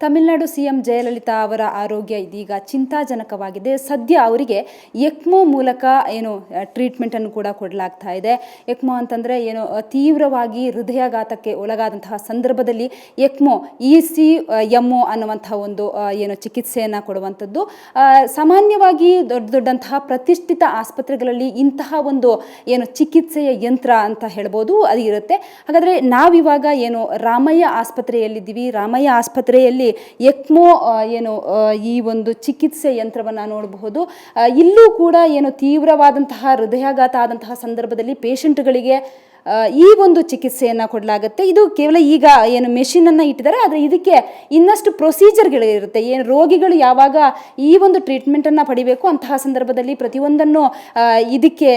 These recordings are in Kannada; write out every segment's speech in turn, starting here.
ತಮಿಳುನಾಡು ಸಿಎಂ ಜಯಲಲಿತಾ ಅವರ ಆರೋಗ್ಯ ಇದೀಗ ಚಿಂತಾಜನಕವಾಗಿದೆ. ಸದ್ಯ ಅವರಿಗೆ ಎಕ್ಮೋ ಮೂಲಕ ಟ್ರೀಟ್ಮೆಂಟನ್ನು ಕೂಡ ಕೊಡಲಾಗ್ತಾ ಇದೆ. ಎಕ್ಮೋ ಅಂತಂದರೆ ತೀವ್ರವಾಗಿ ಹೃದಯಾಘಾತಕ್ಕೆ ಒಳಗಾದಂತಹ ಸಂದರ್ಭದಲ್ಲಿ ಎಕ್ಮೋ ECMO ಅನ್ನುವಂಥ ಒಂದು ಚಿಕಿತ್ಸೆಯನ್ನು ಕೊಡುವಂಥದ್ದು. ಸಾಮಾನ್ಯವಾಗಿ ದೊಡ್ಡಂತಹ ಪ್ರತಿಷ್ಠಿತ ಆಸ್ಪತ್ರೆಗಳಲ್ಲಿ ಇಂತಹ ಒಂದು ಚಿಕಿತ್ಸೆಯ ಯಂತ್ರ ಅಂತ ಹೇಳ್ಬೋದು ಅದು ಇರುತ್ತೆ. ಹಾಗಾದರೆ ನಾವಿವಾಗ ರಾಮಯ್ಯ ಆಸ್ಪತ್ರೆಯಲ್ಲಿದ್ದೀವಿ. ರಾಮಯ್ಯ ಆಸ್ಪತ್ರೆಯಲ್ಲಿ ಎಕ್ಮೋ ಈ ಒಂದು ಚಿಕಿತ್ಸೆ ಯಂತ್ರವನ್ನು ನೋಡಬಹುದು. ಇಲ್ಲೂ ಕೂಡ ತೀವ್ರವಾದಂತಹ ಹೃದಯಾಘಾತ ಆದಂತಹ ಸಂದರ್ಭದಲ್ಲಿ ಪೇಷಂಟ್ಗಳಿಗೆ ಈ ಒಂದು ಚಿಕಿತ್ಸೆಯನ್ನು ಕೊಡಲಾಗುತ್ತೆ. ಇದು ಕೇವಲ ಈಗ ಮೆಷಿನನ್ನು ಇಟ್ಟಿದ್ದಾರೆ, ಆದರೆ ಇದಕ್ಕೆ ಇನ್ನಷ್ಟು ಪ್ರೊಸೀಜರ್ಗಳಿರುತ್ತೆ. ರೋಗಿಗಳು ಯಾವಾಗ ಈ ಒಂದು ಟ್ರೀಟ್ಮೆಂಟನ್ನು ಪಡಿಬೇಕು ಅಂತಹ ಸಂದರ್ಭದಲ್ಲಿ ಪ್ರತಿಯೊಂದನ್ನು ಇದಕ್ಕೆ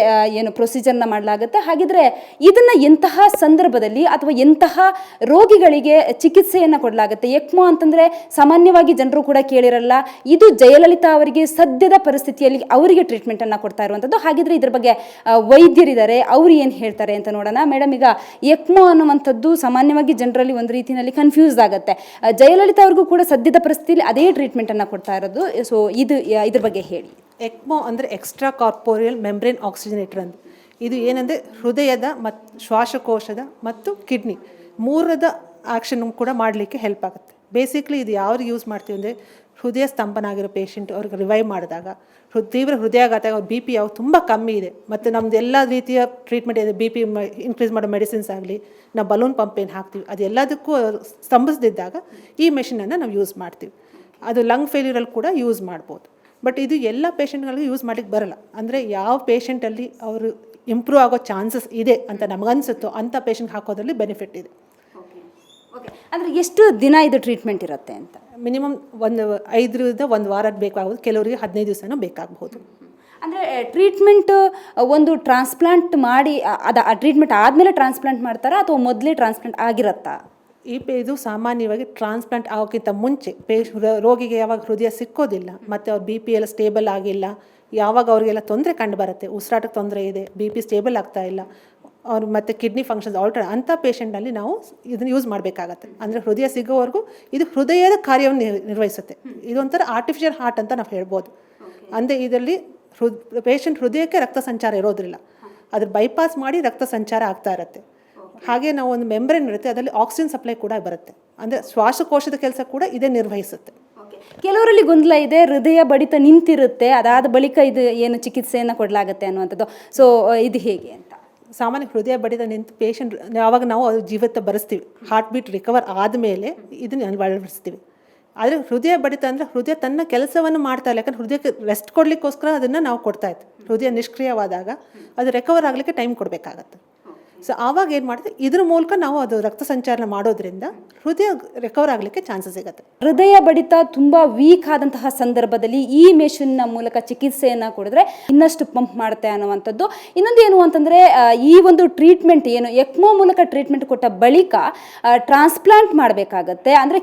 ಪ್ರೊಸೀಜರ್ನ ಮಾಡಲಾಗುತ್ತೆ. ಹಾಗಿದ್ರೆ ಇದನ್ನು ಎಂತಹ ಸಂದರ್ಭದಲ್ಲಿ ಅಥವಾ ಎಂತಹ ರೋಗಿಗಳಿಗೆ ಚಿಕಿತ್ಸೆಯನ್ನು ಕೊಡಲಾಗುತ್ತೆ? ಎಕ್ಮೋ ಅಂತಂದರೆ ಸಾಮಾನ್ಯವಾಗಿ ಜನರು ಕೂಡ ಕೇಳಿರಲ್ಲ. ಇದು ಜಯಲಲಿತಾ ಅವರಿಗೆ ಸದ್ಯದ ಪರಿಸ್ಥಿತಿಯಲ್ಲಿ ಅವರಿಗೆ ಟ್ರೀಟ್ಮೆಂಟನ್ನು ಕೊಡ್ತಾ ಇರುವಂಥದ್ದು. ಹಾಗಿದ್ರೆ ಇದ್ರ ಬಗ್ಗೆ ವೈದ್ಯರಿದ್ದಾರೆ, ಅವರು ಏನು ಹೇಳ್ತಾರೆ ಅಂತ ನೋಡೋಣ. ಮೇಡಮ್, ಈಗ ಎಕ್ಮೋ ಅನ್ನುವಂಥದ್ದು ಸಾಮಾನ್ಯವಾಗಿ ಜನರಲ್ಲಿ ಒಂದು ರೀತಿಯಲ್ಲಿ ಕನ್ಫ್ಯೂಸ್ ಆಗುತ್ತೆ. ಜಯಲಲಿತಾ ಅವ್ರಿಗೂ ಕೂಡ ಸದ್ಯದ ಪರಿಸ್ಥಿತಿಯಲ್ಲಿ ಅದೇ ಟ್ರೀಟ್ಮೆಂಟನ್ನು ಕೊಡ್ತಾ ಇರೋದು. ಸೊ ಇದ್ರ ಬಗ್ಗೆ ಹೇಳಿ. ಎಕ್ಮೋ ಅಂದರೆ ಎಕ್ಸ್ಟ್ರಾ ಕಾರ್ಪೋರಿಯಲ್ ಮೆಂಬ್ರೇನ್ ಆಕ್ಸಿಜನೇಟರ್ ಅಂತ. ಇದು ಏನಂದರೆ ಹೃದಯದ ಮತ್ತು ಶ್ವಾಸಕೋಶದ ಮತ್ತು ಕಿಡ್ನಿ ಮೂರದ ಆ್ಯಕ್ಷನ್ ಕೂಡ ಮಾಡಲಿಕ್ಕೆ ಹೆಲ್ಪ್ ಆಗುತ್ತೆ. ಬೇಸಿಕ್ಲಿ ಇದು ಯಾವ್ರಿಗೆ ಯೂಸ್ ಮಾಡ್ತೀವಿ ಅಂದರೆ ಹೃದಯ ಸ್ತಂಭನ ಆಗಿರೋ ಪೇಷಂಟ್ ಅವ್ರಿಗೆ ರಿವೈವ್ ಮಾಡಿದಾಗ, ತೀವ್ರ ಹೃದಯಾಘಾತ, ಅವ್ರ BP ಯಾವ ತುಂಬ ಕಮ್ಮಿ ಇದೆ ಮತ್ತು ನಮ್ದು ಎಲ್ಲ ರೀತಿಯ ಟ್ರೀಟ್ಮೆಂಟ್ ಇದೆ. BP ಇನ್ಕ್ರೀಸ್ ಮಾಡೋ ಮೆಡಿಸಿನ್ಸ್ ಆಗಲಿ, ನಾವು ಬಲೂನ್ ಪಂಪ್ ಏನು ಹಾಕ್ತೀವಿ ಅದೆಲ್ಲದಕ್ಕೂ ಸ್ತಂಭಿಸದಿದ್ದಾಗ ಈ ಮೆಷಿನನ್ನು ನಾವು ಯೂಸ್ ಮಾಡ್ತೀವಿ. ಅದು ಲಂಗ್ ಫೇಲ್ಯೂರಲ್ಲಿ ಕೂಡ ಯೂಸ್ ಮಾಡ್ಬೋದು. ಬಟ್ ಇದು ಎಲ್ಲ ಪೇಷಂಟ್ಗಳಿಗೆ ಯೂಸ್ ಮಾಡಲಿಕ್ಕೆ ಬರಲ್ಲ. ಅಂದರೆ ಯಾವ ಪೇಷಂಟಲ್ಲಿ ಅವರು ಇಂಪ್ರೂವ್ ಆಗೋ ಚಾನ್ಸಸ್ ಇದೆ ಅಂತ ನಮಗನ್ಸುತ್ತೋ ಅಂಥ ಪೇಷಂಟ್ಗೆ ಹಾಕೋದ್ರಲ್ಲಿ ಬೆನಿಫಿಟ್ ಇದೆ. ಅಂದರೆ ಎಷ್ಟು ದಿನ ಇದು ಟ್ರೀಟ್ಮೆಂಟ್ ಇರುತ್ತೆ ಅಂತ? ಮಿನಿಮಮ್ 5ರಿಂದ 1 ವಾರ ಬೇಕಾಗ್ಬೋದು, ಕೆಲವರಿಗೆ 15 ದಿವಸನೂ ಬೇಕಾಗಬಹುದು. ಅಂದರೆ ಟ್ರೀಟ್ಮೆಂಟ್ ಒಂದು ಟ್ರಾನ್ಸ್ಪ್ಲಾಂಟ್ ಮಾಡಿ ಆ ಟ್ರೀಟ್ಮೆಂಟ್ ಆದಮೇಲೆ ಟ್ರಾನ್ಸ್ಪ್ಲಾಂಟ್ ಮಾಡ್ತಾರಾ ಅಥವಾ ಮೊದಲೇ ಟ್ರಾನ್ಸ್ಪ್ಲಾಂಟ್ ಆಗಿರುತ್ತಾ? ಇದು ಸಾಮಾನ್ಯವಾಗಿ ಟ್ರಾನ್ಸ್ಪ್ಲಾಂಟ್ ಆಗೋಕ್ಕಿಂತ ಮುಂಚೆ ರೋಗಿಗೆ ಯಾವಾಗ ಹೃದಯ ಸಿಕ್ಕೋದಿಲ್ಲ ಮತ್ತು ಅವ್ರ BP ಎಲ್ಲ ಸ್ಟೇಬಲ್ ಆಗಿಲ್ಲ, ಯಾವಾಗ ಅವರಿಗೆಲ್ಲ ತೊಂದರೆ ಕಂಡು ಬರುತ್ತೆ, ಉಸಿರಾಟಕ್ಕೆ ತೊಂದರೆ ಇದೆ, BP ಸ್ಟೇಬಲ್ ಆಗ್ತಾ ಇಲ್ಲ, ಅವ್ರು ಮತ್ತು ಕಿಡ್ನಿ ಫಂಕ್ಷನ್ಸ್ ಆಲ್ಟರ್ ಅಂಥ ಪೇಷಂಟಲ್ಲಿ ನಾವು ಇದನ್ನು ಯೂಸ್ ಮಾಡಬೇಕಾಗತ್ತೆ. ಅಂದರೆ ಹೃದಯ ಸಿಗೋವರೆಗೂ ಇದು ಹೃದಯದ ಕಾರ್ಯವನ್ನು ನಿರ್ವಹಿಸುತ್ತೆ. ಇದೊಂಥರ ಆರ್ಟಿಫಿಷಿಯಲ್ ಹಾರ್ಟ್ ಅಂತ ನಾವು ಹೇಳ್ಬೋದು. ಅಂದರೆ ಇದರಲ್ಲಿ ಪೇಷಂಟ್ ಹೃದಯಕ್ಕೆ ರಕ್ತ ಸಂಚಾರ ಇರೋದಿಲ್ಲ, ಅದ್ರ ಬೈಪಾಸ್ ಮಾಡಿ ರಕ್ತ ಸಂಚಾರ ಆಗ್ತಾ ಇರುತ್ತೆ. ಹಾಗೆ ನಾವು ಒಂದು ಮೆಂಬ್ರೇನ್ ಇರುತ್ತೆ, ಅದರಲ್ಲಿ ಆಕ್ಸಿಜನ್ ಸಪ್ಲೈ ಕೂಡ ಬರುತ್ತೆ. ಅಂದರೆ ಶ್ವಾಸಕೋಶದ ಕೆಲಸ ಕೂಡ ಇದೇ ನಿರ್ವಹಿಸುತ್ತೆ. ಕೆಲವರಲ್ಲಿ ಗೊಂದಲ ಇದೆ, ಹೃದಯ ಬಡಿತ ನಿಂತಿರುತ್ತೆ, ಅದಾದ ಬಳಿಕ ಇದು ಚಿಕಿತ್ಸೆಯನ್ನು ಕೊಡಲಾಗುತ್ತೆ ಅನ್ನುವಂಥದ್ದು. ಸೊ ಇದು ಹೇಗೆ ಅಂತ? ಸಾಮಾನ್ಯ ಹೃದಯ ಬಡಿತ ನಿಂತು ಪೇಷಂಟ್ ಯಾವಾಗ ನಾವು ಅದು ಜೀವಿತ ಬರೆಸ್ತೀವಿ, ಹಾರ್ಟ್ ಬೀಟ್ ರಿಕವರ್ ಆದಮೇಲೆ ಇದನ್ನು ಅಳವಡಿಸ್ತೀವಿ. ಆದರೆ ಹೃದಯ ಬಡಿತ ಅಂದರೆ ಹೃದಯ ತನ್ನ ಕೆಲಸವನ್ನು ಮಾಡ್ತಾ ಇಲ್ಲ, ಯಾಕಂದ್ರೆ ಹೃದಯಕ್ಕೆ ರೆಸ್ಟ್ ಕೊಡಲಿಕ್ಕೋಸ್ಕರ ಅದನ್ನು ನಾವು ಕೊಡ್ತಾ ಇತ್ತು. ಹೃದಯ ನಿಷ್ಕ್ರಿಯವಾದಾಗ ಅದು ರಿಕವರ್ ಆಗಲಿಕ್ಕೆ ಟೈಮ್ ಕೊಡಬೇಕಾಗತ್ತೆ. ಸೊ ಆವಾಗ ಏನು ಮಾಡಿದ್ರೆ ಇದ್ರ ಮೂಲಕ ನಾವು ಅದು ರಕ್ತ ಸಂಚಾರ ಮಾಡೋದ್ರಿಂದ ಹೃದಯ ರಿಕವರ್ ಆಗಲಿಕ್ಕೆ ಚಾನ್ಸಸ್ ಸಿಗುತ್ತೆ. ಹೃದಯ ಬಡಿತ ತುಂಬ ವೀಕ್ ಆದಂತಹ ಸಂದರ್ಭದಲ್ಲಿ ಈ ಮೆಷಿನ್ನ ಮೂಲಕ ಚಿಕಿತ್ಸೆಯನ್ನು ಕೊಡಿದ್ರೆ ಇನ್ನಷ್ಟು ಪಂಪ್ ಮಾಡುತ್ತೆ ಅನ್ನುವಂಥದ್ದು. ಇನ್ನೊಂದು ಏನು ಅಂತಂದರೆ ಈ ಒಂದು ಟ್ರೀಟ್ಮೆಂಟ್ ಎಕ್ಮೋ ಮೂಲಕ ಟ್ರೀಟ್ಮೆಂಟ್ ಕೊಟ್ಟ ಬಳಿಕ ಟ್ರಾನ್ಸ್ಪ್ಲಾಂಟ್ ಮಾಡಬೇಕಾಗತ್ತೆ. ಅಂದರೆ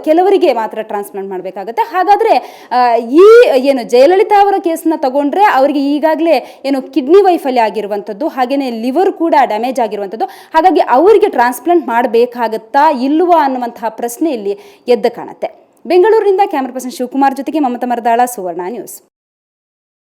ಕೆಲವರಿಗೆ ಮಾತ್ರ ಟ್ರಾನ್ಸ್ಪ್ಲಾಂಟ್ ಮಾಡಬೇಕಾಗತ್ತೆ. ಹಾಗಾದರೆ ಈ ಜಯಲಲಿತಾ ಅವರ ಕೇಸನ್ನ ತಗೊಂಡ್ರೆ ಅವರಿಗೆ ಈಗಾಗಲೇ ಕಿಡ್ನಿ ವೈಫಲ್ಯ ಆಗಿರುವಂಥದ್ದು, ಹಾಗೆಯೇ ಲಿವರ್ ಕೂಡ ಡ್ಯಾಮೇಜ್ ಆಗಿರುವಂಥದ್ದು. ಹಾಗಾಗಿ ಅವರಿಗೆ ಟ್ರಾನ್ಸ್ಪ್ಲಾಂಟ್ ಮಾಡಬೇಕಾಗತ್ತಾ ಇಲ್ಲವಾ ಅನ್ನುವಂತಹ ಪ್ರಶ್ನೆ ಇಲ್ಲಿ ಎದ್ದು ಕಾಣುತ್ತೆ. ಬೆಂಗಳೂರಿನಿಂದ ಕ್ಯಾಮರಾ ಪರ್ಸನ್ ಶಿವಕುಮಾರ್ ಜೊತೆಗೆ ಮಮತಾ ಮರದಾಳ, ಸುವರ್ಣ ನ್ಯೂಸ್.